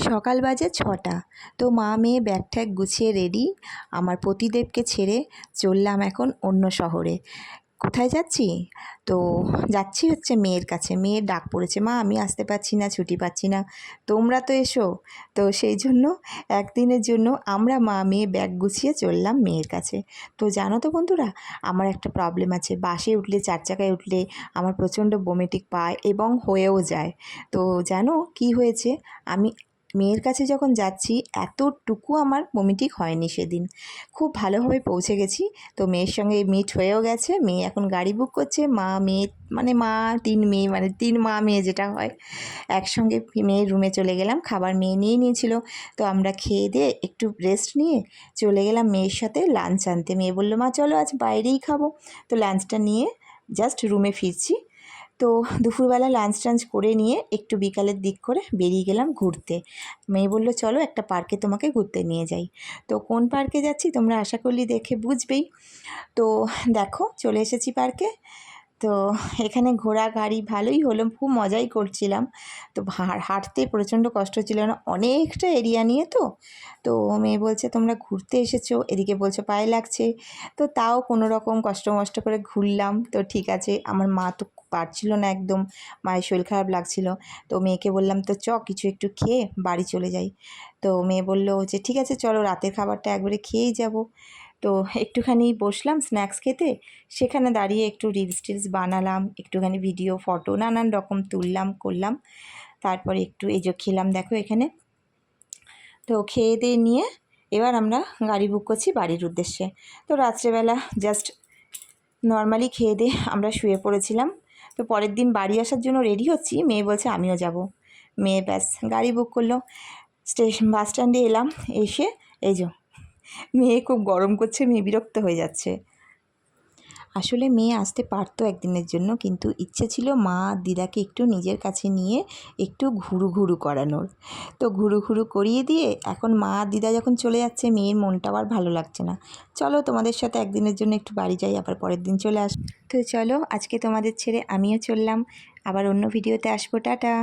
সকাল বাজে ৬টা। তো মা মেয়ে ব্যাগ ট্যাগ গুছিয়ে রেডি। আমার পতিদেবকে ছেড়ে চললাম এখন অন্য শহরে। কোথায় যাচ্ছি? তো যাচ্ছি হচ্ছে মেয়ের কাছে। মেয়ের ডাক পড়েছে, মা আমি আসতে পারছি না, ছুটি পাচ্ছি না, তোমরা তো এসো। তো সেই জন্য একদিনের জন্য আমরা মা মেয়ে ব্যাগ গুছিয়ে চললাম মেয়ের কাছে। তো জানো তো বন্ধুরা, আমার একটা প্রবলেম আছে, বাসে উঠলে, চার চাকায় উঠলে আমার প্রচণ্ড বমিটিক পায় এবং হয়েও যায়। তো জানো কি হয়েছে, আমি মেয়ের কাছে যখন যাচ্ছি এতটুকু আমার বমিটিক হয়নি সেদিন। খুব ভালোভাবে পৌঁছে গেছি। তো মেয়ের সঙ্গে মিট হয়েও গেছে। মেয়ে এখন গাড়ি বুক করছে। মা মেয়ে মানে মা ৩ মেয়ে, মানে ৩ মা মেয়ে যেটা হয়, একসঙ্গে মেয়ের রুমে চলে গেলাম। খাবার মেয়ে নিয়ে নিয়েছিল। তো আমরা খেয়ে দিয়ে একটু রেস্ট নিয়ে চলে গেলাম মেয়ের সাথে লাঞ্চ আনতে। মেয়ে বলল, মা চলো আজ বাইরেই খাবো। তো লাঞ্চটা নিয়ে জাস্ট রুমে ফিরছি। তো দুপুরবেলা লাঞ্চ টাঞ্চ করে নিয়ে একটু বিকালের দিক করে বেরিয়ে গেলাম ঘুরতে। মেয়ে বলল, চলো একটা পার্কে তোমাকে ঘুরতে নিয়ে যাই। তো কোন পার্কে যাচ্ছি তোমরা আশা করলি দেখে বুঝবেই। তো দেখো চলে এসেছি পার্কে। তো এখানে ঘোরাঘুরি ভালোই হলো, খুব মজাই করছিলাম। তো হাঁটতে প্রচণ্ড কষ্ট ছিল না, অনেকটা এরিয়া নিয়ে। তো মেয়ে বলছে, তোমরা ঘুরতে এসেছো, এদিকে বলছো পায়ে লাগছে। তো তাও কোনো রকম কষ্ট মষ্ট করে ঘুরলাম। তো ঠিক আছে, আমার মা তো পারছিল না একদম, মায়ের শরীর খারাপ লাগছিল। তো মেয়েকে বললাম, তো কিছু একটু খেয়ে বাড়ি চলে যাই। তো মেয়ে বলল যে ঠিক আছে চলো, রাতের খাবারটা একবারে খেয়েই যাব। তো একটুখানি বসলাম স্ন্যাক্স খেতে। সেখানে দাঁড়িয়ে একটু রিলস টিলস বানালাম, একটুখানি ভিডিও ফটো নানান রকম তুললাম করলাম। তারপরে একটু এই যে খেলাম দেখো এখানে। তো খেয়ে দিয়ে নিয়ে এবার আমরা গাড়ি বুক করছি বাড়ির উদ্দেশ্যে। তো রাত্রেবেলা জাস্ট নর্মালি খেয়ে দিয়ে আমরা শুয়ে পড়েছিলাম। তো পরের দিন বাড়ি আসার জন্য রেডি হচ্ছি, মেয়ে বলছে আমিও যাব। মেয়ে ব্যাস গাড়ি বুক করলো। বাস স্ট্যান্ডে এলাম, এসে এই যে মেয়ে খুব গরম করছে, মেয়ে বিরক্ত হয়ে যাচ্ছে। আসলে মেয়ে আসতে পারতো একদিনের জন্য, কিন্তু ইচ্ছে ছিল মা দিদাকে একটু নিজের কাছে নিয়ে একটু ঘুরু ঘুরু করানোর। তো ঘুরু ঘুরু করিয়ে দিয়ে এখন মা দিদা যখন চলে যাচ্ছে, মেয়ের মনটাও আর ভালো লাগছে না। চলো তোমাদের সাথে একদিনের জন্য একটু বাড়ি যাই, আবার পরের দিন চলে আসবো। তো চলো আজকে তোমাদের ছেড়ে আমিও চললাম, আবার অন্য ভিডিওতে আসবো। টাটা।